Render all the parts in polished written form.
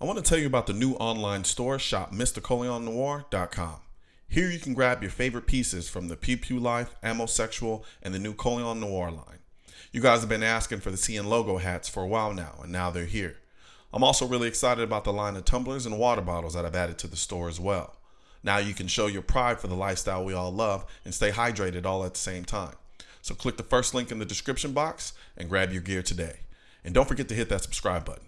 I want to tell you about the new online store, shop MrColionNoir.com. Here you can grab your favorite pieces from the Pew Pew Life, Ammosexual, and the new Colion Noir line. You guys have been asking for the CN logo hats for a while now, and now they're here. I'm also really excited about the line of tumblers and water bottles that I've added to the store as well. Now you can show your pride for the lifestyle we all love and stay hydrated all at the same time. So click the first link in the description box and grab your gear today. And don't forget to hit that subscribe button.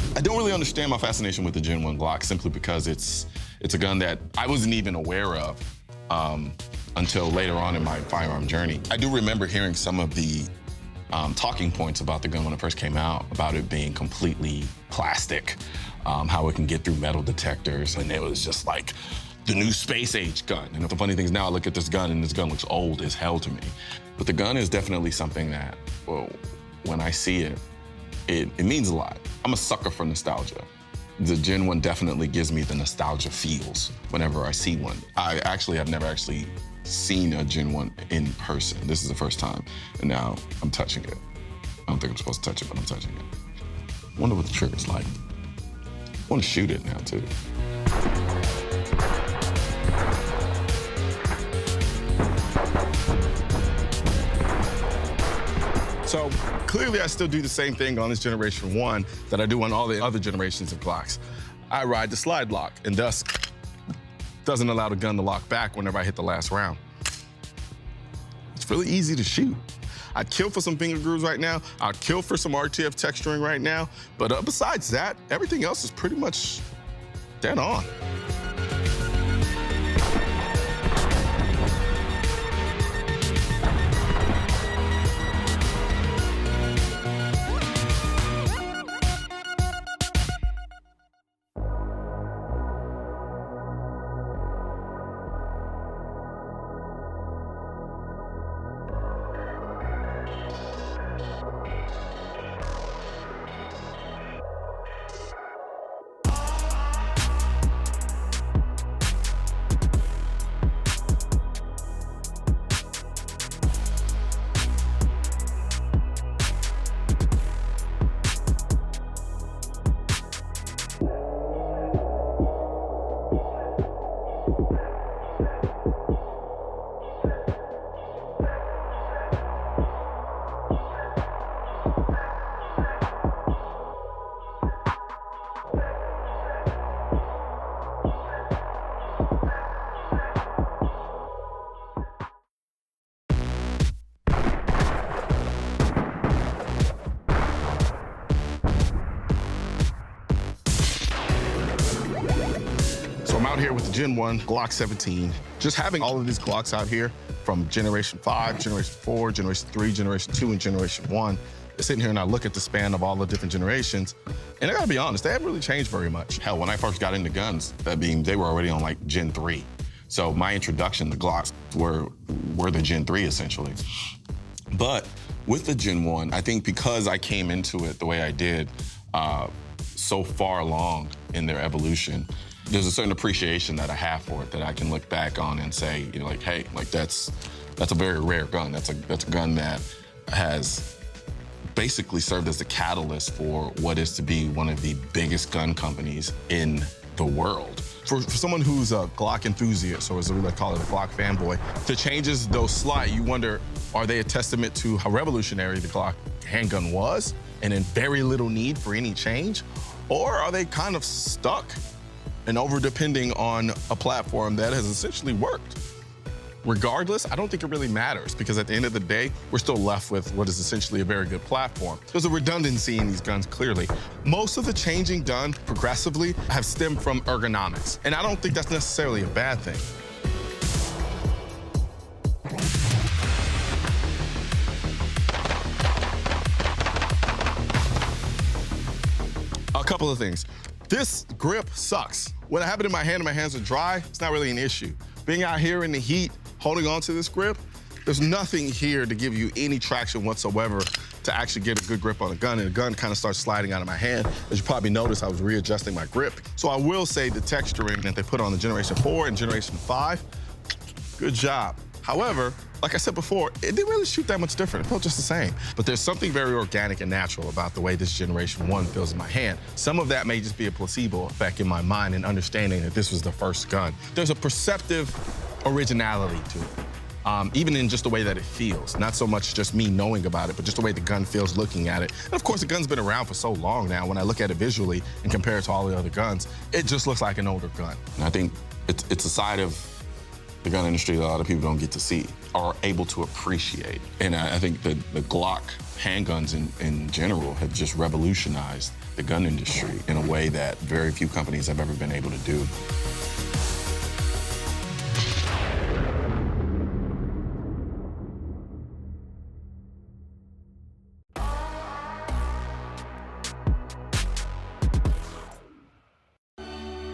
I don't really understand my fascination with the Gen 1 Glock simply because it's a gun that I wasn't even aware of until later on in my firearm journey. I do remember hearing some of the talking points about the gun when it first came out, about it being completely plastic, how it can get through metal detectors, and it was just like the new space age gun. And the funny thing is now I look at this gun and this gun looks old as hell to me. But the gun is definitely something that, well, when I see it, it means a lot. I'm a sucker for nostalgia. The Gen 1 definitely gives me the nostalgia feels whenever I see one. I actually have never actually seen a Gen 1 in person. This is the first time, and now I'm touching it. I don't think I'm supposed to touch it, but I'm touching it. I wonder what the trigger's like. I want to shoot it now, too. So clearly I still do the same thing on this Generation 1 that I do on all the other generations of Glocks. I ride the slide lock, and thus doesn't allow the gun to lock back whenever I hit the last round. It's really easy to shoot. I'd kill for some finger grooves right now. I'd kill for some RTF texturing right now. But besides that, everything else is pretty much dead on. I'm out here with the Gen 1 Glock 17. Just having all of these Glocks out here from Generation 5, Generation 4, Generation 3, Generation 2, and Generation 1. Sitting here and I look at the span of all the different generations, and I gotta be honest, they haven't really changed very much. Hell, when I first got into guns, they were already on like Gen 3. So my introduction to Glocks were the Gen 3 essentially. But with the Gen 1, I think because I came into it the way I did, so far along in their evolution, there's a certain appreciation that I have for it that I can look back on and say, you know, like, hey, like that's a very rare gun. That's a gun that has basically served as the catalyst for what is to be one of the biggest gun companies in the world. For someone who's a Glock enthusiast, or as we like to call it, a Glock fanboy, the changes, though slight, you wonder, are they a testament to how revolutionary the Glock handgun was and in very little need for any change? Or are they kind of stuck and over-depending on a platform that has essentially worked? Regardless, I don't think it really matters, because at the end of the day, we're still left with what is essentially a very good platform. There's a redundancy in these guns, clearly. Most of the changing done progressively have stemmed from ergonomics, and I don't think that's necessarily a bad thing. A couple of things. This grip sucks. When I have it in my hand and my hands are dry, it's not really an issue. Being out here in the heat, holding on to this grip, there's nothing here to give you any traction whatsoever to actually get a good grip on a gun, and the gun kind of starts sliding out of my hand. As you probably noticed, I was readjusting my grip. So I will say the texturing that they put on the Generation 4 and Generation 5, good job. However, like I said before, it didn't really shoot that much different. It felt just the same. But there's something very organic and natural about the way this Generation 1 feels in my hand. Some of that may just be a placebo effect in my mind and understanding that this was the first gun. There's a perceptive originality to it. Even in just the way that it feels. Not so much just me knowing about it, but just the way the gun feels looking at it. And of course, the gun's been around for so long now. When I look at it visually and compare it to all the other guns, it just looks like an older gun. And I think it's a side of the gun industry that a lot of people don't get to see or able to appreciate. And I think that the Glock handguns in general have just revolutionized the gun industry in a way that very few companies have ever been able to do.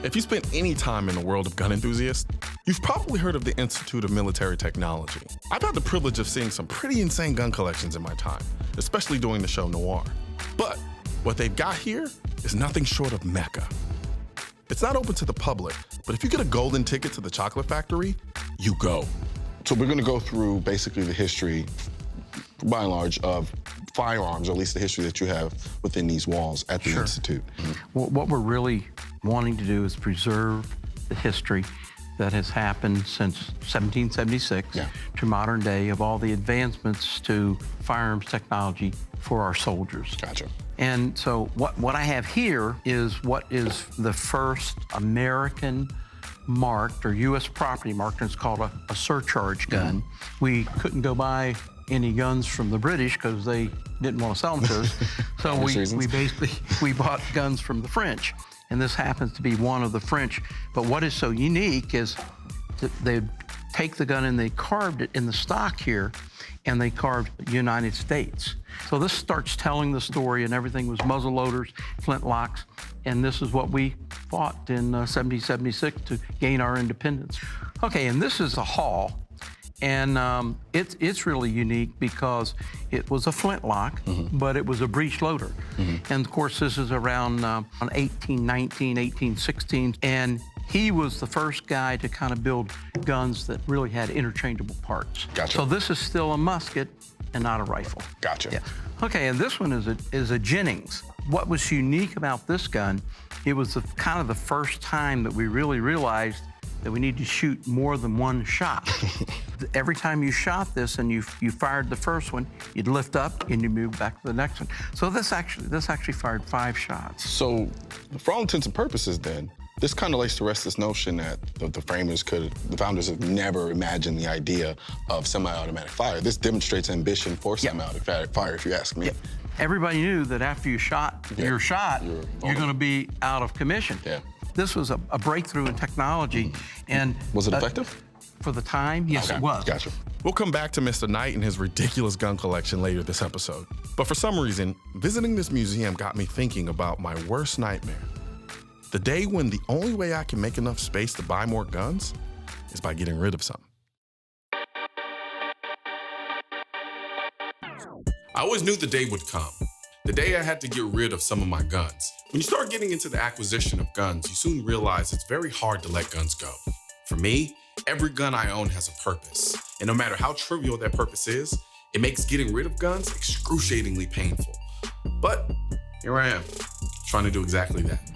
If you spent any time in the world of gun enthusiasts, you've probably heard of the Institute of Military Technology. I've had the privilege of seeing some pretty insane gun collections in my time, especially during the show Noir. But what they've got here is nothing short of Mecca. It's not open to the public, but if you get a golden ticket to the chocolate factory, you go. So we're gonna go through basically the history, by and large, of firearms, or at least the history that you have within these walls at the Institute. Well, what we're really wanting to do is preserve the history that has happened since 1776 to modern day of all the advancements to firearms technology for our soldiers. Gotcha. And so what I have here is what is the first American marked or U.S. property marked, and it's called a surcharge gun. We couldn't go buy any guns from the British because they didn't want to sell them to us. So we bought guns from the French. And this happens to be one of the French. But what is so unique is that they take the gun and they carved it in the stock here, and they carved United States. So this starts telling the story, and everything was muzzle loaders, flintlocks, and this is what we fought in 1776 to gain our independence. Okay, and this is a hall. And it's really unique because it was a flintlock, but it was a breech loader. And of course, this is around 1819, 1816. And he was the first guy to kind of build guns that really had interchangeable parts. Gotcha. So this is still a musket and not a rifle. Gotcha. Yeah. Okay, and this one is a Jennings. What was unique about this gun, it was kind of the first time that we really realized that we need to shoot more than one shot. Every time you shot this and you fired the first one, you'd lift up and you move back to the next one. So this actually fired 5 shots. So for all intents and purposes then, this kind of lays to rest this notion that the founders have never imagined the idea of semi-automatic fire. This demonstrates ambition for semi-automatic fire, if you ask me. Yep. Everybody knew that after you shot your shot, you're gonna be out of commission. Yeah. This was a breakthrough in technology. And was it effective? For the time, yes, Okay. it was. Gotcha. We'll come back to Mr. Knight and his ridiculous gun collection later this episode. But for some reason, visiting this museum got me thinking about my worst nightmare. The day when the only way I can make enough space to buy more guns is by getting rid of some. I always knew the day would come. The day I had to get rid of some of my guns. When you start getting into the acquisition of guns, you soon realize it's very hard to let guns go. For me, every gun I own has a purpose. And no matter how trivial that purpose is, it makes getting rid of guns excruciatingly painful. But here I am, trying to do exactly that.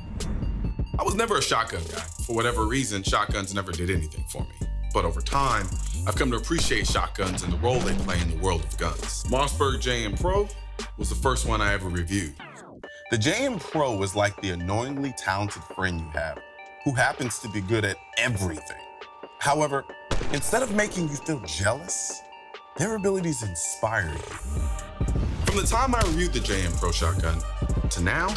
I was never a shotgun guy. For whatever reason, shotguns never did anything for me. But over time, I've come to appreciate shotguns and the role they play in the world of guns. Mossberg JM Pro was the first one I ever reviewed. The JM Pro is like the annoyingly talented friend you have who happens to be good at everything. However, instead of making you feel jealous, their abilities inspire you. From the time I reviewed the JM Pro shotgun to now,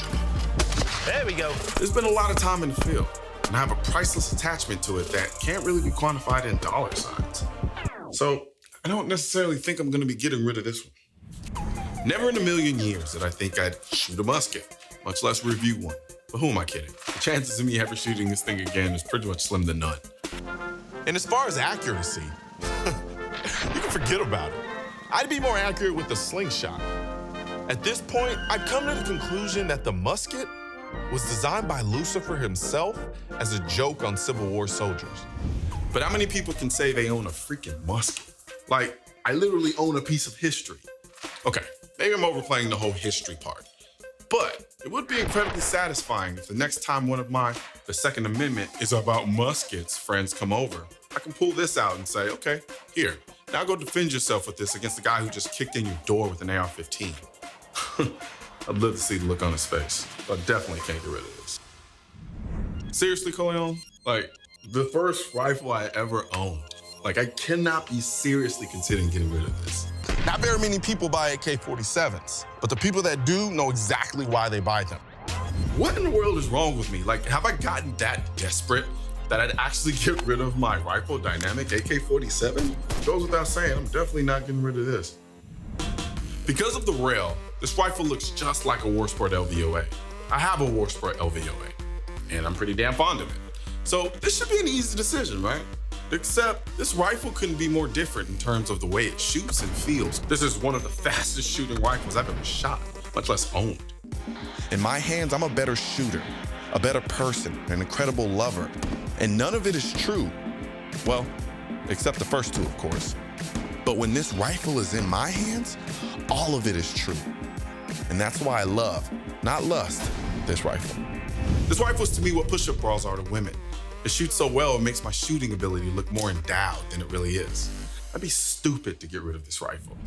there we go. There's been a lot of time in the field, and I have a priceless attachment to it that can't really be quantified in dollar signs. So I don't necessarily think I'm gonna be getting rid of this one. Never in a million years did I think I'd shoot a musket, much less review one. But who am I kidding? The chances of me ever shooting this thing again is pretty much slim to none. And as far as accuracy, you can forget about it. I'd be more accurate with the slingshot. At this point, I've come to the conclusion that the musket was designed by Lucifer himself as a joke on Civil War soldiers. But how many people can say they own a freaking musket? Like, I literally own a piece of history. Okay, maybe I'm overplaying the whole history part. But it would be incredibly satisfying if the next time the Second Amendment is about muskets, friends come over, I can pull this out and say, okay, here, now go defend yourself with this against the guy who just kicked in your door with an AR-15. I'd love to see the look on his face. I definitely can't get rid of this. Seriously, Colion? Like, the first rifle I ever owned. Like, I cannot be seriously considering getting rid of this. Not very many people buy AK-47s, but the people that do know exactly why they buy them. What in the world is wrong with me? Like, have I gotten that desperate that I'd actually get rid of my rifle dynamic AK-47? Goes without saying, I'm definitely not getting rid of this. Because of the rail, this rifle looks just like a Warsport LVOA. I have a Warsport LVOA, and I'm pretty damn fond of it. So this should be an easy decision, right? Except this rifle couldn't be more different in terms of the way it shoots and feels. This is one of the fastest shooting rifles I've ever shot, much less owned. In my hands, I'm a better shooter, a better person, an incredible lover. And none of it is true. Well, except the first two, of course. But when this rifle is in my hands, all of it is true. And that's why I love, not lust, this rifle. This rifle is to me what push-up bras are to women. It shoots so well, it makes my shooting ability look more endowed than it really is. I'd be stupid to get rid of this rifle.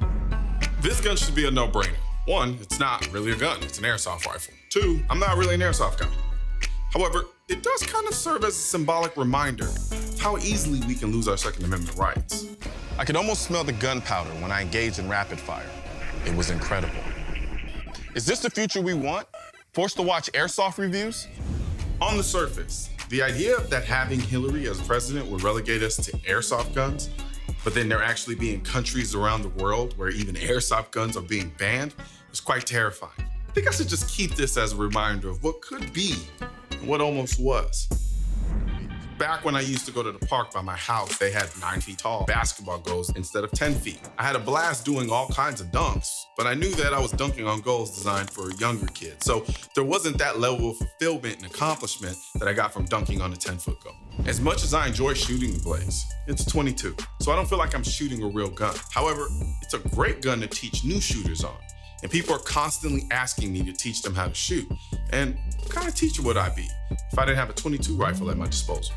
This gun should be a no-brainer. One, it's not really a gun, it's an airsoft rifle. Two, I'm not really an airsoft guy. However, it does kind of serve as a symbolic reminder of how easily we can lose our Second Amendment rights. I could almost smell the gunpowder when I engaged in rapid fire. It was incredible. Is this the future we want? Forced to watch airsoft reviews? On the surface, the idea that having Hillary as president would relegate us to airsoft guns, but then there actually being countries around the world where even airsoft guns are being banned, is quite terrifying. I think I should just keep this as a reminder of what could be and what almost was. Back when I used to go to the park by my house, they had 9 feet tall basketball goals instead of 10 feet. I had a blast doing all kinds of dunks, but I knew that I was dunking on goals designed for younger kids. So there wasn't that level of fulfillment and accomplishment that I got from dunking on a 10-foot goal. As much as I enjoy shooting the Blaze, it's 22, so I don't feel like I'm shooting a real gun. However, it's a great gun to teach new shooters on. And people are constantly asking me to teach them how to shoot. And what kind of teacher would I be if I didn't have a 22 rifle at my disposal?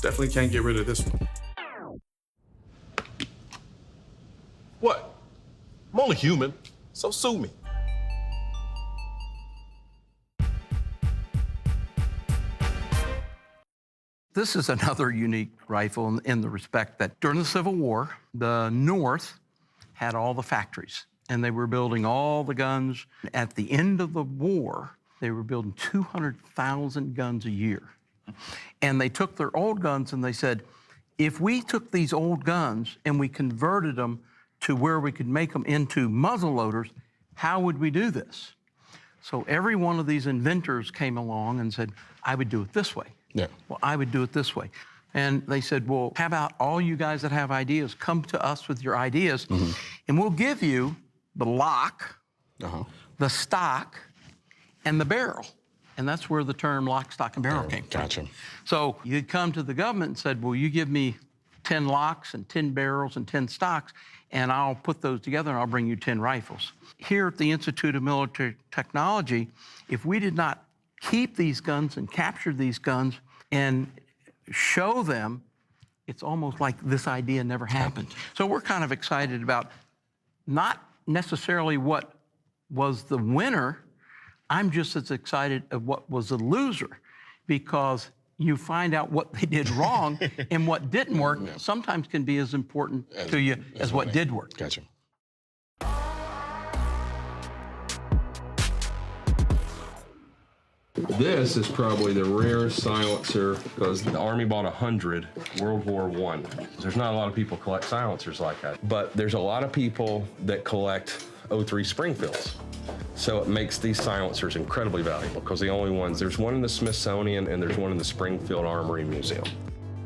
Definitely can't get rid of this one. What? I'm only human, so sue me. This is another unique rifle in the respect that during the Civil War, the North had all the factories, and they were building all the guns. At the end of the war, they were building 200,000 guns a year. And they took their old guns and they said, if we took these old guns and we converted them to where we could make them into muzzle loaders, how would we do this? So every one of these inventors came along and said, I would do it this way. Yeah. Well, I would do it this way. And they said, well, how about all you guys that have ideas, come to us with your ideas, and we'll give you the lock, the stock, and the barrel. And that's where the term lock, stock, and barrel came from. Gotcha. So you'd come to the government and said, well, you give me 10 locks and 10 barrels and 10 stocks, and I'll put those together and I'll bring you 10 rifles. Here at the Institute of Military Technology, if we did not keep these guns and capture these guns and show them, it's almost like this idea never happened. So we're kind of excited about not necessarily what was the winner, I'm just as excited of what was the loser, because you find out what they did wrong and what didn't work sometimes can be as important to you as what did work. Gotcha. This is probably the rarest silencer because the Army bought 100 World War I. There's not a lot of people collect silencers like that, but there's a lot of people that collect '03 Springfields. So it makes these silencers incredibly valuable because the only ones, there's one in the Smithsonian and there's one in the Springfield Armory Museum.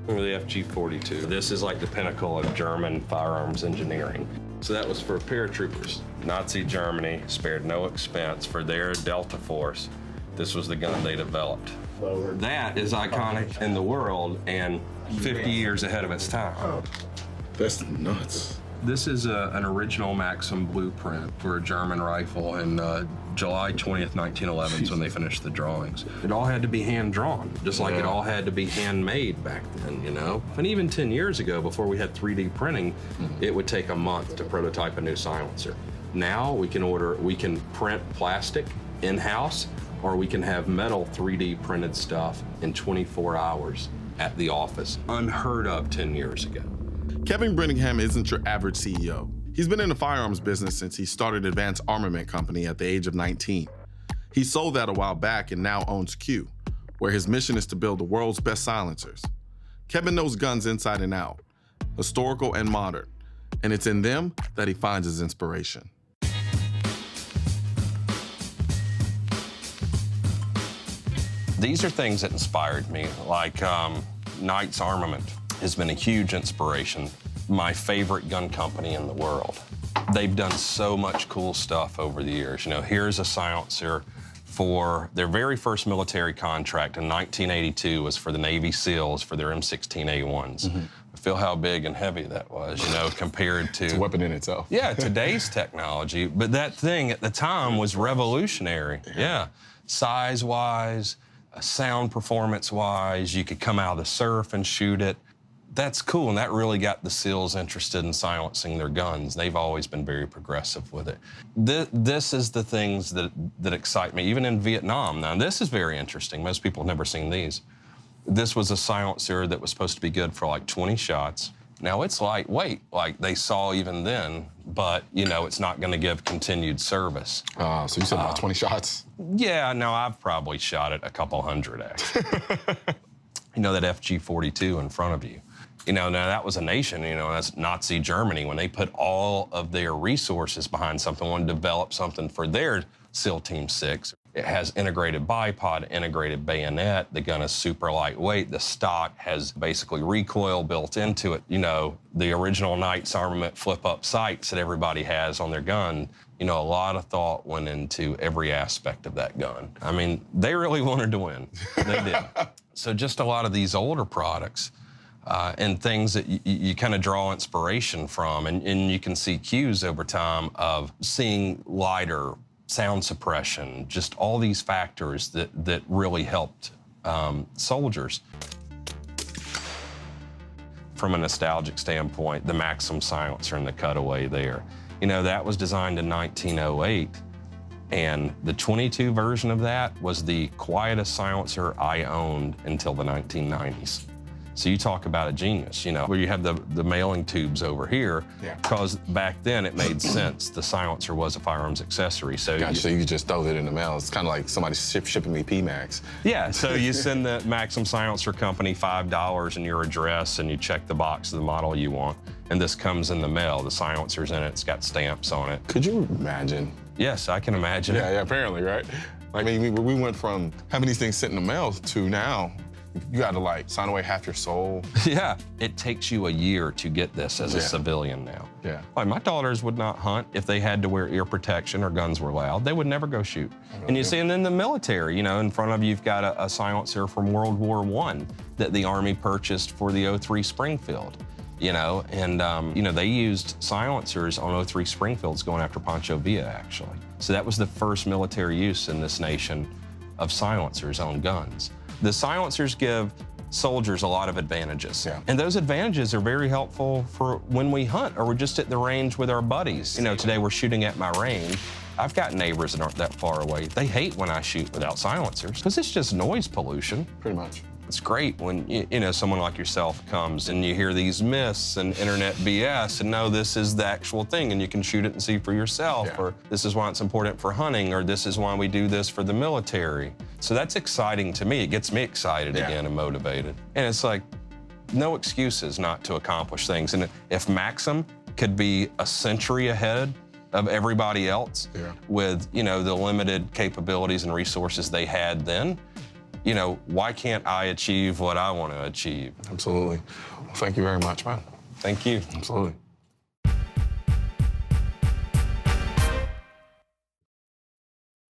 The FG-42. This is like the pinnacle of German firearms engineering. So that was for paratroopers. Nazi Germany spared no expense for their Delta Force. This was the gun they developed. That is iconic in the world and 50 years ahead of its time. That's nuts. This is an original Maxim blueprint for a German rifle in July 20th, 1911 is when they finished the drawings. It all had to be hand-drawn, just like it all had to be handmade back then, you know? And even 10 years ago, before we had 3D printing, it would take a month to prototype a new silencer. Now we can print plastic in-house, or we can have metal 3D printed stuff in 24 hours at the office. Unheard of 10 years ago. Kevin Brittingham isn't your average CEO. He's been in the firearms business since he started Advanced Armament Company at the age of 19. He sold that a while back and now owns Q, where his mission is to build the world's best silencers. Kevin knows guns inside and out, historical and modern, and it's in them that he finds his inspiration. These are things that inspired me, like Knight's Armament has been a huge inspiration. My favorite gun company in the world. They've done so much cool stuff over the years. You know, here's a silencer for their very first military contract in 1982 was for the Navy SEALs for their M16A1s. Feel how big and heavy that was, you know, compared to... It's a weapon in itself. Yeah, today's technology. But that thing at the time was revolutionary. Yeah. Size-wise, sound performance-wise, you could come out of the surf and shoot it. That's cool, and that really got the SEALs interested in silencing their guns. They've always been very progressive with it. This is the things that excite me, even in Vietnam. Now, this is very interesting. Most people have never seen these. This was a silencer that was supposed to be good for like 20 shots. Now, it's lightweight, like they saw even then, but, you know, it's not going to give continued service. So you said about 20 shots? Yeah, no, I've probably shot it a couple hundred, actually. You know that FG-42 in front of you? You know, now that was a nation, you know, that's Nazi Germany. When they put all of their resources behind something, wanted to develop something for their SEAL Team 6. It has integrated bipod, integrated bayonet. The gun is super lightweight. The stock has basically recoil built into it. You know, the original Knight's Armament flip-up sights that everybody has on their gun. You know, a lot of thought went into every aspect of that gun. I mean, they really wanted to win. They did. So just a lot of these older products, and things that you kind of draw inspiration from. And you can see cues over time of seeing lighter, sound suppression, just all these factors that really helped soldiers. From a nostalgic standpoint, the Maxim silencer and the cutaway there. You know, that was designed in 1908. And the 22 version of that was the quietest silencer I owned until the 1990s. So you talk about a genius, you know, where you have the mailing tubes over here, because back then it made sense. The silencer was a firearms accessory. So So you just throw it in the mail. It's kind of like somebody shipping me PMax. Yeah, so you send the Maxim Silencer Company $5 and your address, and you check the box of the model you want, and this comes in the mail. The silencer's in it, it's got stamps on it. Could you imagine? Yes, I can imagine it. Yeah, apparently, right? Like, I mean, we went from having these things sit in the mail to now, you got to like sign away half your soul. Yeah, it takes you a year to get this as a civilian now. Yeah. Like my daughters would not hunt if they had to wear ear protection or guns were loud. They would never go shoot. And you see, and in the military, you know, in front of you, you've got a silencer from World War I that the Army purchased for the '03 Springfield. You know, and you know, they used silencers on '03 Springfields going after Pancho Villa, actually. So that was the first military use in this nation of silencers on guns. The silencers give soldiers a lot of advantages. Yeah. And those advantages are very helpful for when we hunt or we're just at the range with our buddies. You know, today we're shooting at my range. I've got neighbors that aren't that far away. They hate when I shoot without silencers because it's just noise pollution. Pretty much. It's great when, you know, someone like yourself comes and you hear these myths and internet BS and know this is the actual thing and you can shoot it and see for yourself, or this is why it's important for hunting, or this is why we do this for the military. So that's exciting to me. It gets me excited again and motivated. And it's like, no excuses not to accomplish things. And if Maxim could be a century ahead of everybody else Yeah. with, you know, the limited capabilities and resources they had then. You know, why can't I achieve what I want to achieve? Absolutely. Well, thank you very much, man. Thank you. Absolutely.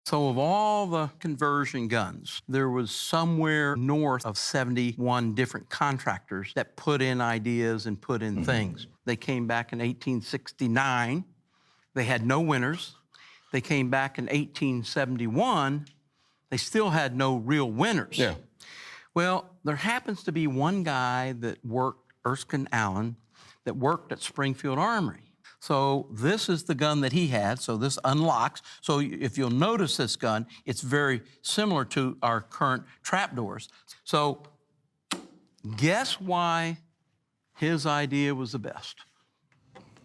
So of all the conversion guns, there was somewhere north of 71 different contractors that put in ideas and put in things. They came back in 1869. They had no winners. They came back in 1871. They still had no real winners. Yeah. Well, there happens to be one guy that worked, Erskine Allen, that worked at Springfield Armory. So this is the gun that he had, so this unlocks. So if you'll notice this gun, it's very similar to our current trapdoors. So guess why his idea was the best?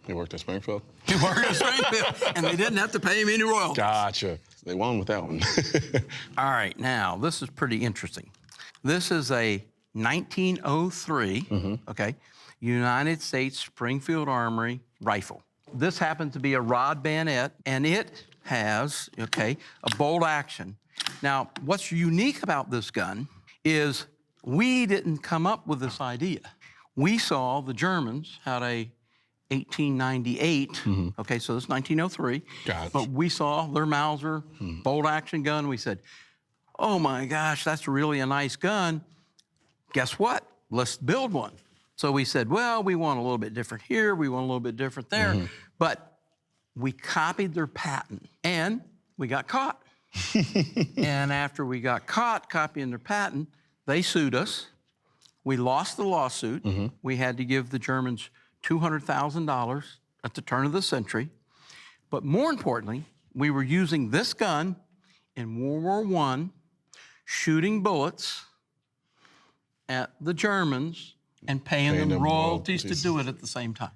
He worked at Springfield? He worked at Springfield, and they didn't have to pay him any royalties. Gotcha. They won with that one. All right, now, this is pretty interesting. This is a 1903, okay, United States Springfield Armory rifle. This happens to be a rod bayonet, and it has, okay, a bolt action. Now, what's unique about this gun is we didn't come up with this idea. We saw the Germans had a 1898, okay, so this is 1903. Gotcha. But we saw their Mauser bolt action gun. We said, oh my gosh, that's really a nice gun. Guess what? Let's build one. So we said, well, we want a little bit different here, we want a little bit different there. But we copied their patent and we got caught. And after we got caught copying their patent, they sued us. We lost the lawsuit. We had to give the Germans $200,000 at the turn of the century. But more importantly, we were using this gun in World War I, shooting bullets at the Germans and paying them royalties to do it at the same time.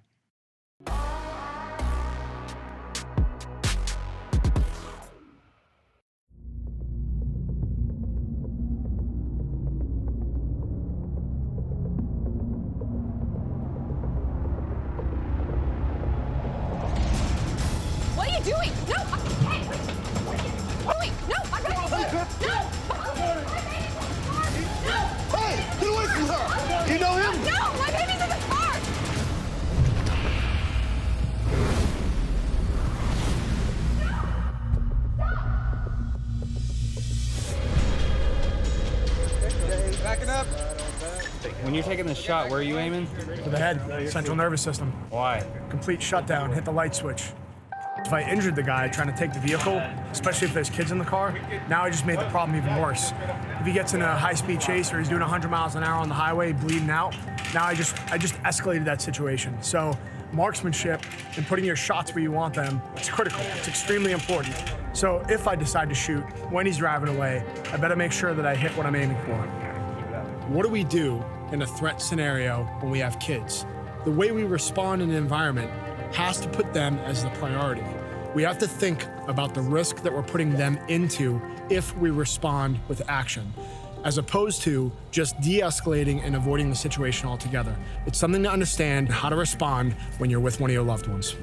What are you doing? No! Hey! Wait! No! I'm ready! No! Hey, get away from her! You know him? No! My baby's in the car! Backing up. When you're taking the shot, where are you aiming? To the head, central nervous system. Why? Complete shutdown, hit the light switch. If I injured the guy trying to take the vehicle, especially if there's kids in the car, now I just made the problem even worse. If he gets in a high-speed chase or he's doing 100 miles an hour on the highway, bleeding out, now I just escalated that situation. So marksmanship and putting your shots where you want them, it's critical. It's extremely important. So if I decide to shoot when he's driving away, I better make sure that I hit what I'm aiming for. What do we do in a threat scenario when we have kids? The way we respond in an environment has to put them as the priority. We have to think about the risk that we're putting them into if we respond with action, as opposed to just de-escalating and avoiding the situation altogether. It's something to understand how to respond when you're with one of your loved ones.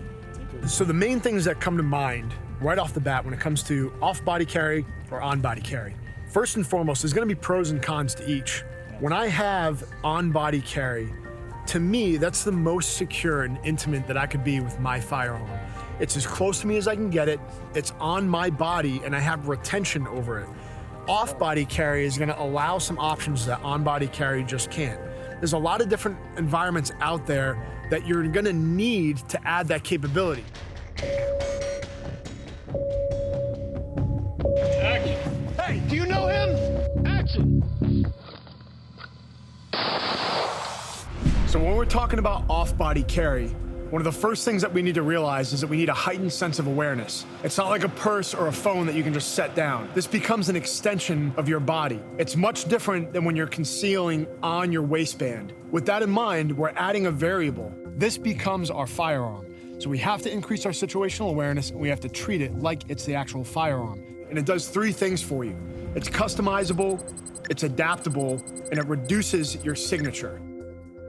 So the main things that come to mind right off the bat when it comes to off-body carry or on-body carry. First and foremost, there's gonna be pros and cons to each. When I have on-body carry, to me, that's the most secure and intimate that I could be with my firearm. It's as close to me as I can get it, it's on my body, and I have retention over it. Off-body carry is gonna allow some options that on-body carry just can't. There's a lot of different environments out there that you're gonna need to add that capability. Action. Hey, do you know him? Action. So when we're talking about off-body carry, one of the first things that we need to realize is that we need a heightened sense of awareness. It's not like a purse or a phone that you can just set down. This becomes an extension of your body. It's much different than when you're concealing on your waistband. With that in mind, we're adding a variable. This becomes our firearm. So we have to increase our situational awareness, and we have to treat it like it's the actual firearm. And it does three things for you. It's customizable, it's adaptable, and it reduces your signature.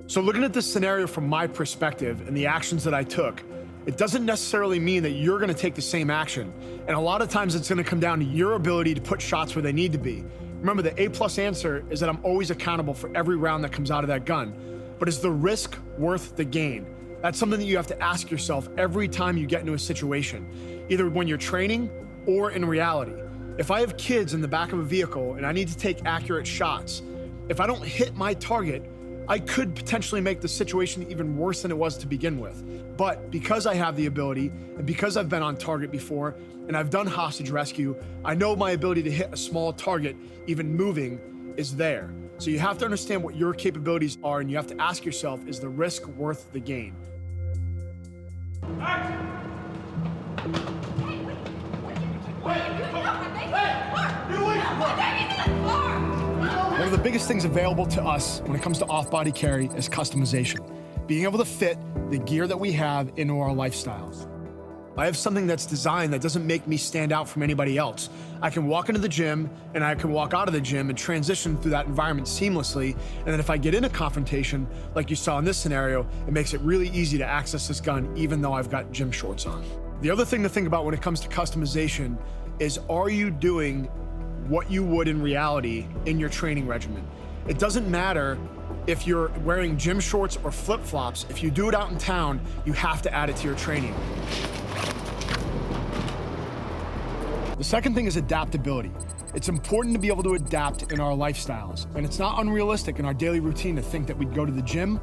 So looking at this scenario from my perspective and the actions that I took, it doesn't necessarily mean that you're gonna take the same action. And a lot of times it's gonna come down to your ability to put shots where they need to be. Remember, the A+ answer is that I'm always accountable for every round that comes out of that gun. But is the risk worth the gain? That's something that you have to ask yourself every time you get into a situation, either when you're training or in reality. If I have kids in the back of a vehicle and I need to take accurate shots, if I don't hit my target, I could potentially make the situation even worse than it was to begin with. But because I have the ability, and because I've been on target before, and I've done hostage rescue, I know my ability to hit a small target, even moving, is there. So you have to understand what your capabilities are, and you have to ask yourself, is the risk worth the gain? One of the biggest things available to us when it comes to off-body carry is customization. Being able to fit the gear that we have into our lifestyles. I have something that's designed that doesn't make me stand out from anybody else. I can walk into the gym and I can walk out of the gym and transition through that environment seamlessly. And then if I get in a confrontation, like you saw in this scenario, it makes it really easy to access this gun even though I've got gym shorts on. The other thing to think about when it comes to customization is, are you doing what you would in reality in your training regimen? It doesn't matter if you're wearing gym shorts or flip-flops. If you do it out in town, you have to add it to your training. The second thing is adaptability. It's important to be able to adapt in our lifestyles, and it's not unrealistic in our daily routine to think that we'd go to the gym,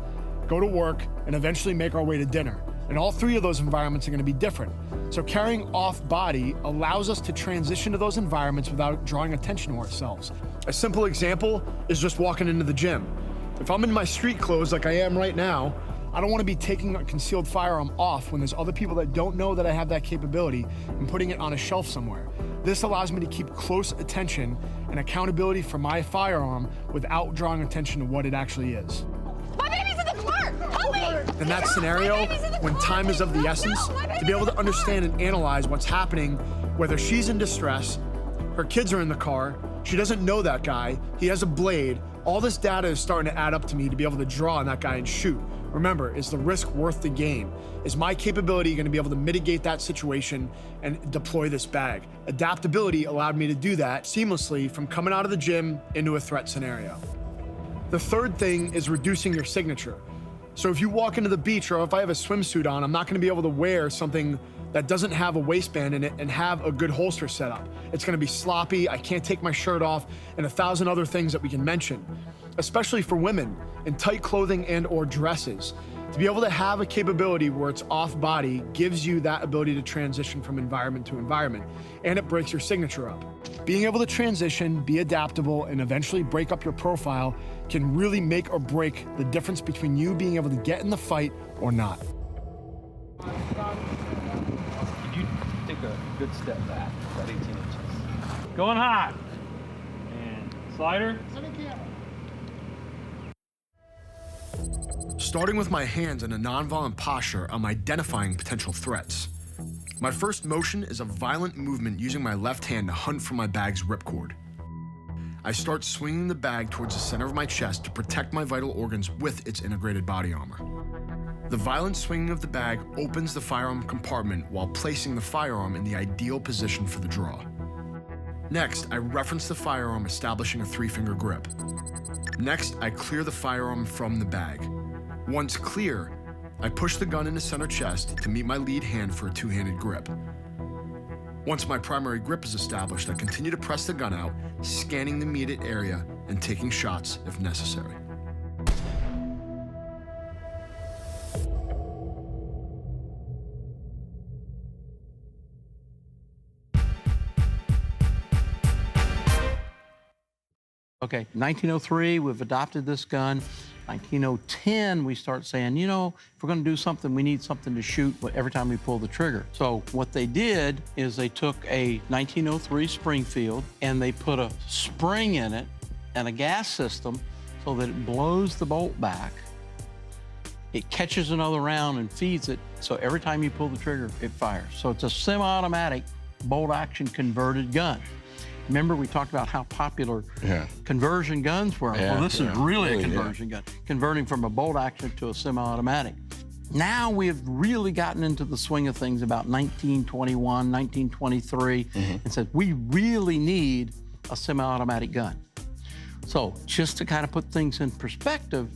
go to work, and eventually make our way to dinner. And all three of those environments are going to be different. So carrying off body allows us to transition to those environments without drawing attention to ourselves. A simple example is just walking into the gym. If I'm in my street clothes like I am right now, I don't want to be taking a concealed firearm off when there's other people that don't know that I have that capability and putting it on a shelf somewhere. This allows me to keep close attention and accountability for my firearm without drawing attention to what it actually is. My baby's in the car! Help me! In that scenario, when time is of the essence, to be able to understand and analyze what's happening, whether she's in distress, her kids are in the car, she doesn't know that guy, he has a blade, all this data is starting to add up to me to be able to draw on that guy and shoot. Remember, is the risk worth the gain? Is my capability going to be able to mitigate that situation and deploy this bag? Adaptability allowed me to do that seamlessly from coming out of the gym into a threat scenario. The third thing is reducing your signature. So if you walk into the beach, or if I have a swimsuit on, I'm not going to be able to wear something that doesn't have a waistband in it and have a good holster set up. It's going to be sloppy, I can't take my shirt off, and 1,000 other things that we can mention. Especially for women in tight clothing and or dresses. To be able to have a capability where it's off body gives you that ability to transition from environment to environment, and it breaks your signature up. Being able to transition, be adaptable, and eventually break up your profile can really make or break the difference between you being able to get in the fight or not. Did you take a good step back, about 18 inches? Going hot. And slider. Starting with my hands in a nonviolent posture, I'm identifying potential threats. My first motion is a violent movement using my left hand to hunt for my bag's ripcord. I start swinging the bag towards the center of my chest to protect my vital organs with its integrated body armor. The violent swinging of the bag opens the firearm compartment while placing the firearm in the ideal position for the draw. Next, I reference the firearm, establishing a 3-finger grip. Next, I clear the firearm from the bag. Once clear, I push the gun into center chest to meet my lead hand for a 2-handed grip. Once my primary grip is established, I continue to press the gun out, scanning the immediate area and taking shots if necessary. Okay, 1903, we've adopted this gun. 1910, we start saying, you know, if we're going to do something, we need something to shoot every time we pull the trigger. So what they did is they took a 1903 Springfield and they put a spring in it and a gas system so that it blows the bolt back. It catches another round and feeds it, so every time you pull the trigger, it fires. So it's a semi-automatic bolt-action converted gun. Remember, we talked about how popular conversion guns were. Well, this is really a conversion gun, converting from a bolt action to a semi-automatic. Now we have really gotten into the swing of things about 1921, 1923, and said we really need a semi-automatic gun. So just to kind of put things in perspective,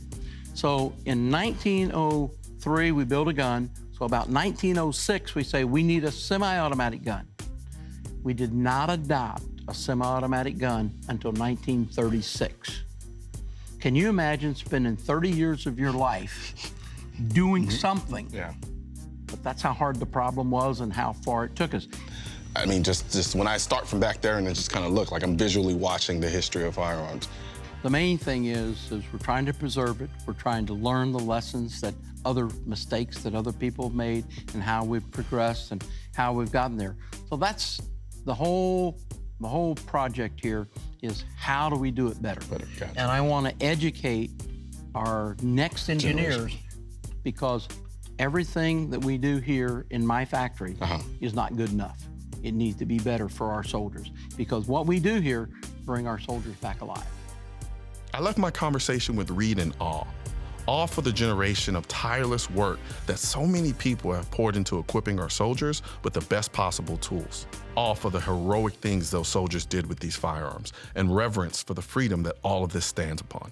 so in 1903 we built a gun. So about 1906 we say we need a semi-automatic gun. We did not adopt a semi-automatic gun until 1936. Can you imagine spending 30 years of your life doing something? Yeah. But that's how hard the problem was and how far it took us. I mean, just when I start from back there and then just kind of look like I'm visually watching the history of firearms. The main thing is we're trying to preserve it. We're trying to learn the lessons that other mistakes that other people have made and how we've progressed and how we've gotten there. So that's the whole project here is how do we do it better? Gotcha. And I want to educate our next engineers because everything that we do here in my factory is not good enough. It needs to be better for our soldiers because what we do here bring our soldiers back alive. I left my conversation with Reed in awe. Awe for the generation of tireless work that so many people have poured into equipping our soldiers with the best possible tools. Awe for the heroic things those soldiers did with these firearms, and reverence for the freedom that all of this stands upon.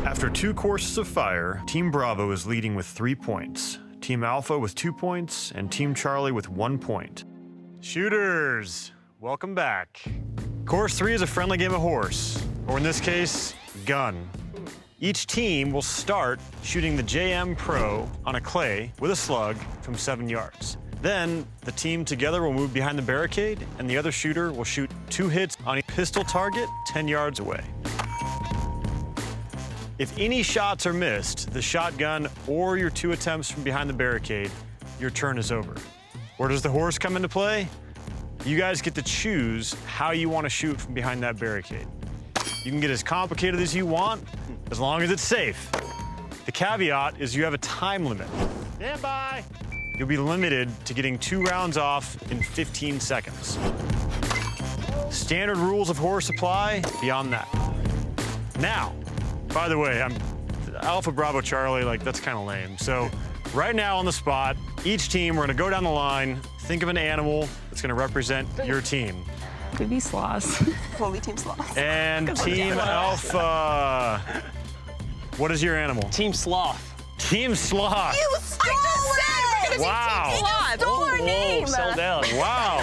After 2 courses of fire, Team Bravo is leading with 3 points, Team Alpha with 2 points, and Team Charlie with 1 point. Shooters, welcome back. Course 3 is a friendly game of horse, or in this case, gun. Each team will start shooting the JM Pro on a clay with a slug from 7 yards. Then, the team together will move behind the barricade, and the other shooter will shoot 2 hits on a pistol target 10 yards away. If any shots are missed, the shotgun or your 2 attempts from behind the barricade, your turn is over. Where does the horse come into play? You guys get to choose how you want to shoot from behind that barricade. You can get as complicated as you want, as long as it's safe. The caveat is you have a time limit. Stand by. You'll be limited to getting 2 rounds off in 15 seconds. Standard rules of horse apply beyond that. Now, by the way, I'm Alpha Bravo Charlie, like that's kind of lame. So right now on the spot, each team, we're gonna go down the line, think of an animal that's gonna represent your team. Could be sloths. We'll be Team Sloth. And Team Alpha, what is your animal? Team Sloth. Team Sloth. You stole it! Wow. You stole our name! Sell down. Wow.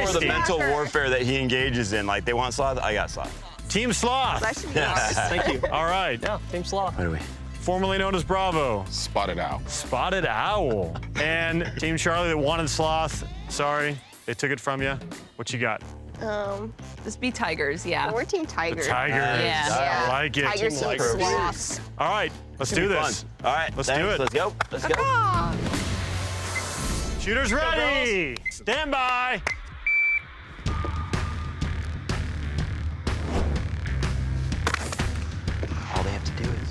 For the mental warfare that he engages in, like they want sloth, I got sloth. Team Sloth. That should be ours. Thank you. All right. Yeah, Team Sloth. What are we? Formerly known as Bravo. Spotted Owl. Spotted Owl. And Team Charlie that wanted Sloth. Sorry, they took it from you. What you got? This be Tigers, yeah. We're Team Tigers. Tigers. Yeah. I like it. Tigers and Sloths. All right, let's do this. All right, Let's thanks. do it. Let's go. Let's go. Shooters ready. Stand by. All they have to do is.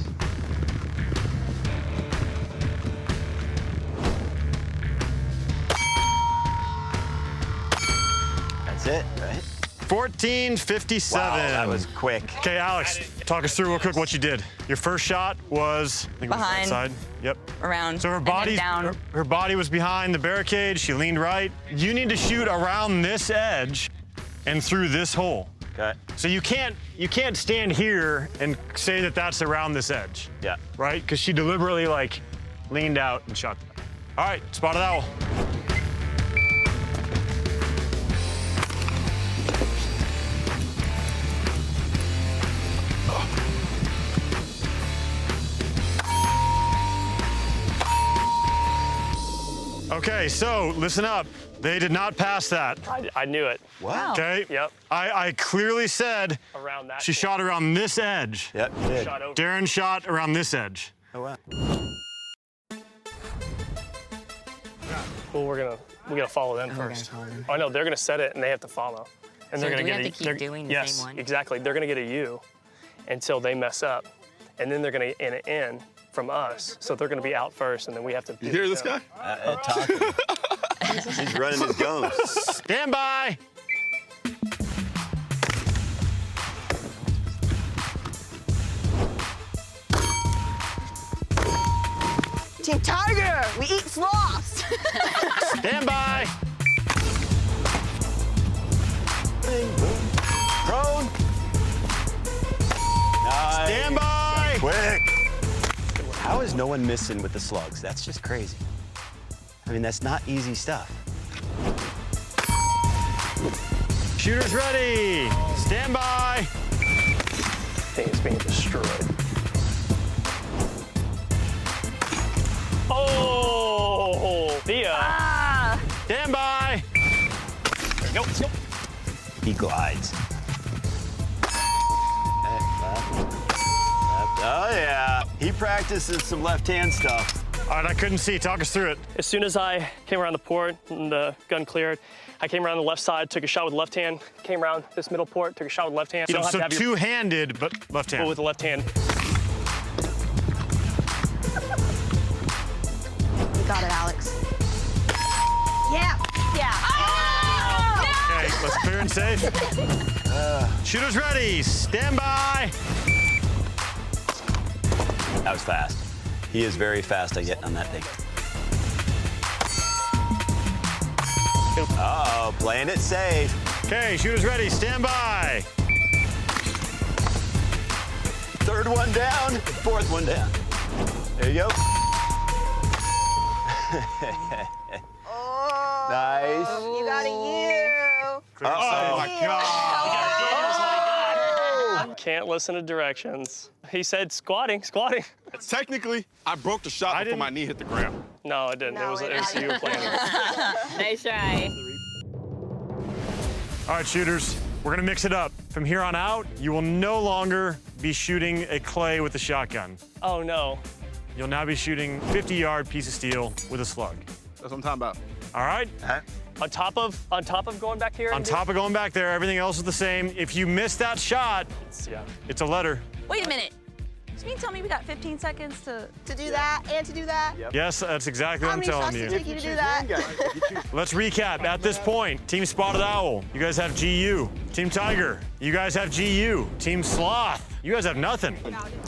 That's it, right? 14:57. Wow, that was quick. Okay, Alex, talk us through real quick what you did. Your first shot was, I think it was Behind. right side. Yep. Around. So her and then body, down. her body was behind the barricade. She leaned right. You need to shoot around this edge and through this hole. Okay. So you can't stand here and say that that's around this edge. Yeah. Right? Because she deliberately like leaned out and shot. All right, spotted owl. Okay, so listen up. They did not pass that. I knew it. What? Okay. Yep. I clearly said Around that. she shot around this edge. Yep, you did. Shot over. Darren shot around this edge. Oh, wow. Well, we're gonna follow them first. Oh no, they're gonna set it and they have to follow. And So they're do gonna we get have to keep doing the same one? Yes, exactly. They're gonna get a U until they mess up. And then they're gonna get an N from us. So they're gonna be out first and then we have to You hear this guy? Talking. He's running his gums. Stand by. Team Tiger, we eat sloths. Stand by. Prone. Nice. Stand by. Quick. How is no one missing with the slugs? That's just crazy. I mean, that's not easy stuff. Shooters ready. Stand by. Thing is being destroyed. Oh, Thea. Stand by. There we go. Let's go. He glides. Oh, yeah. He practices some left-hand stuff. All right, I couldn't see. Talk us through it. As soon as I came around the port and the gun cleared, I came around the left side, took a shot with the left hand, came around this middle port, took a shot with the left hand. You don't have to have your two-handed, but left hand. But with the left hand. You got it, Alex. Yeah. Okay, let's clear and safe. Shooters ready. Stand by. That was fast. He is very fast at getting on that thing. Uh-oh, playing it safe. Okay, shooters ready. Stand by. Third one down, fourth one down. There you go. Nice. You got a U. Uh-oh. my God. Can't listen to directions. He said squatting. Technically, I broke the shot before my knee hit the ground. No, it didn't. It was you playing. Nice try. All right, shooters, we're gonna mix it up. From here on out, you will no longer be shooting a clay with a shotgun. Oh, no. You'll now be shooting 50-yard piece of steel with a slug. That's what I'm talking about. All right? On top of going back here? On top of going back there, everything else is the same. If you miss that shot, it's a letter. Wait a minute. So you tell me we got 15 seconds to do that and to do that? Yes, that's exactly what I'm telling you. How many shots did it take you to do that? Let's recap. At this point, Team Spotted Owl, you guys have GU. Team Tiger, you guys have GU. Team Sloth, you guys have nothing.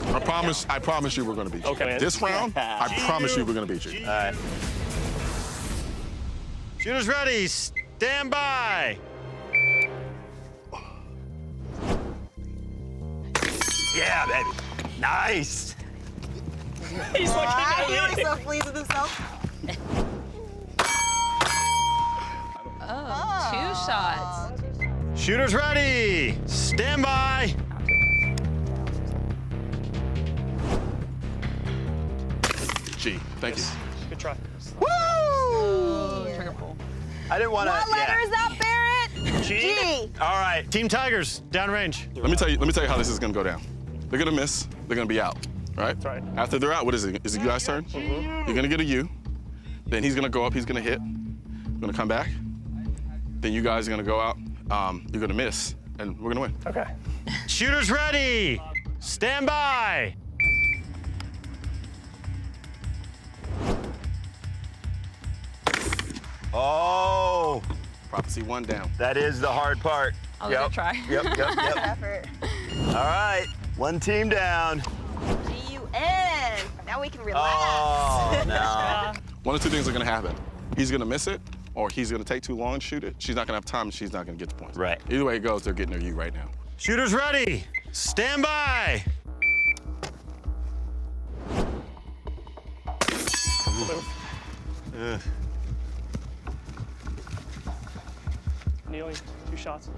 I promise you we're gonna beat you. Okay, man. This round, I promise you we're gonna beat you. All right. Shooters ready, stand by. Yeah, baby. Nice. He's looking at He me. looks so pleased with himself. Oh, 2 shots. Shooters ready, stand by. G, thank you. Good try. Woo! Trigger pull. I didn't want to. What letter is that, Barrett? G. All right. Team Tigers, downrange. Let me tell you how this is gonna go down. They're gonna miss. They're gonna be out. Right? That's right. After they're out, what is it? Is it you guys' turn? You're gonna get a U. Then he's gonna go up. He's gonna hit. Gonna come back. Then you guys are gonna go out. You're gonna miss, and we're gonna win. Okay. Shooters ready, stand by. Oh, Prophecy 1 down. that is the hard part. I'll give it a try. Yep. Effort. All right, one team down. G-U-N. Now we can relax. Oh, no. One of two things are gonna happen. He's gonna miss it, or he's gonna take too long and shoot it. She's not gonna have time, and she's not gonna get the points. Right. Either way it goes, they're getting their U right now. Shooters ready, stand by. Kneeling, 2 shots.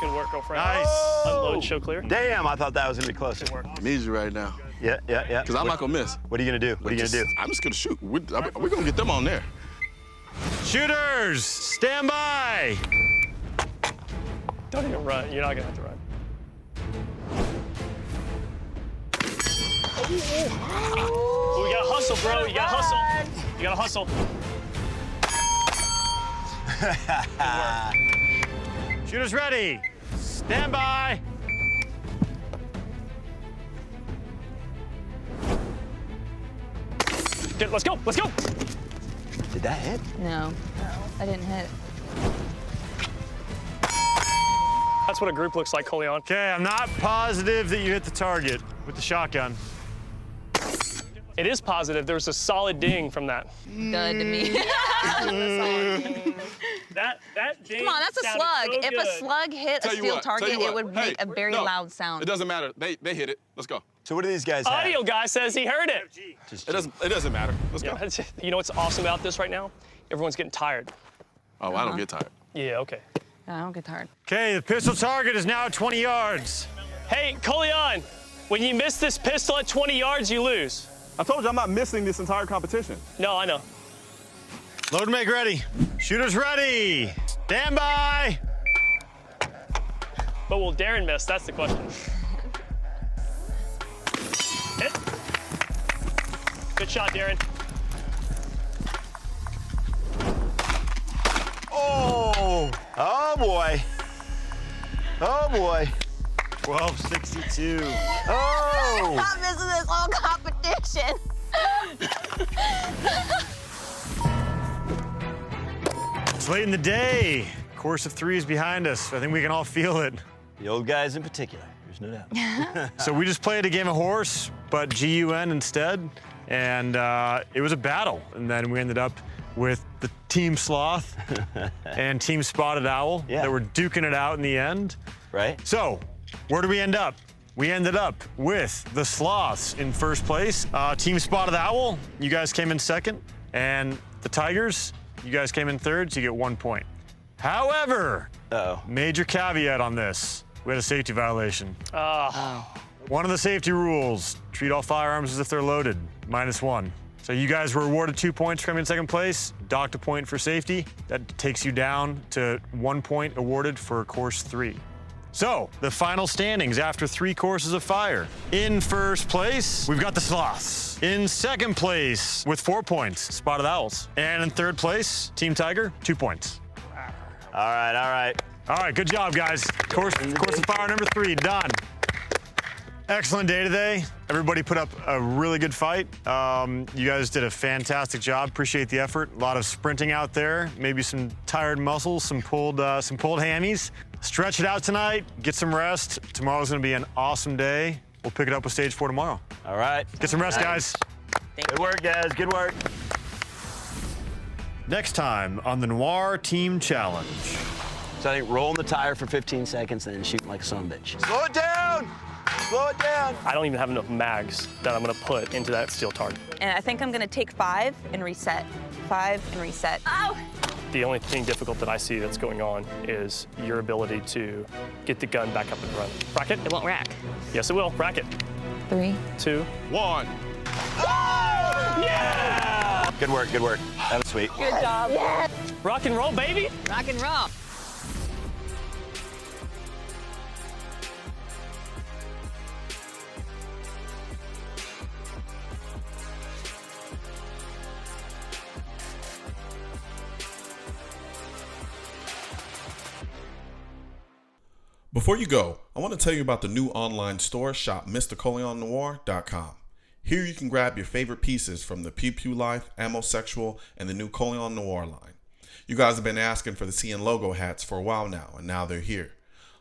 Good work, girlfriend. Nice. Unload, show clear. Damn, I thought that was gonna be closer. Good work. I need you right now. Yeah. Because I'm not gonna miss. What are you gonna do? What are you gonna do? I'm just gonna shoot. We're gonna get them on there. Shooters, stand by. Don't even run. You're not gonna have to run. Oh, You gotta hustle, bro. You gotta hustle. You gotta hustle. Shooters ready. Stand by. Good, let's go. Let's go. Did that hit? No, I didn't hit. That's what a group looks like, Colion. Okay, I'm not positive that you hit the target with the shotgun. It is positive. There's a solid ding from that. Good to me. That ding. Come on, that's a sounded slug. so If good. a slug hit a steel target, it would make a very loud sound. It doesn't matter. They hit it. Let's go. So what do these guys have? Audio guy says he heard it. It doesn't matter. Let's go. You know what's awesome about this right now? Everyone's getting tired. Oh, I don't get tired. Yeah, okay. I don't get tired. Okay, the pistol target is now 20 yards. Hey, Colion, when you miss this pistol at 20 yards, you lose. I told you I'm not missing this entire competition. No, I know. Load and make ready. Shooters ready. Stand by. But will Darren miss? That's the question. Hit. Good shot, Darren. Oh! Oh boy. Oh boy. 1262. Oh! I'm not missing this whole competition. It's late in the day. Course of 3 is behind us. I think we can all feel it. The old guys in particular, there's no doubt. So we just played a game of horse, but GUN instead, and it was a battle. And then we ended up with the Team Sloth and Team Spotted Owl that were duking it out in the end. Right. So where do we end up? We ended up with the Sloths in first place. Team Spotted Owl, you guys came in second. And the Tigers, you guys came in third, so you get 1 point. However, major caveat on this. We had a safety violation. One of the safety rules, treat all firearms as if they're loaded, -1. So you guys were awarded 2 points for coming in second place, docked a point for safety. That takes you down to 1 point awarded for course 3. So, the final standings after 3 courses of fire. In first place, we've got the Sloths. In second place, with 4 points, Spotted Owls. And in third place, Team Tiger, 2 points. All right, all right. All right, good job, guys. Course of fire number 3, done. Excellent day today. Everybody put up a really good fight. You guys did a fantastic job. Appreciate the effort. A lot of sprinting out there. Maybe some tired muscles, some pulled hammies. Stretch it out tonight. Get some rest. Tomorrow's gonna be an awesome day. We'll pick it up with stage 4 tomorrow. All right. Get some rest, guys. Good work, guys. Good work. Next time on the NOIR Team Challenge. So I think rolling the tire for 15 seconds and then shooting like a son of a bitch. Slow it down. Slow it down. I don't even have enough mags that I'm gonna put into that steel target. And I think I'm gonna take 5 and reset. 5 and reset. Oh! The only thing difficult that I see that's going on is your ability to get the gun back up and running. Rack it? It won't rack. Yes, it will. Rack it. 3, 2, 1. Yeah! Good work, good work. That was sweet. Good job. Yeah. Rock and roll, baby. Rock and roll. Before you go, I want to tell you about the new online store, shop MrColionNoir.com. Here you can grab your favorite pieces from the Pew Pew Life, Ammosexual, and the new Colion Noir line. You guys have been asking for the CN logo hats for a while now, and now they're here.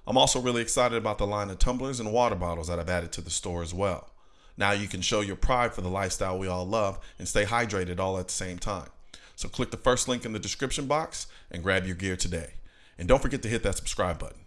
I'm also really excited about the line of tumblers and water bottles that I've added to the store as well. Now you can show your pride for the lifestyle we all love and stay hydrated all at the same time. So click the first link in the description box and grab your gear today. And don't forget to hit that subscribe button.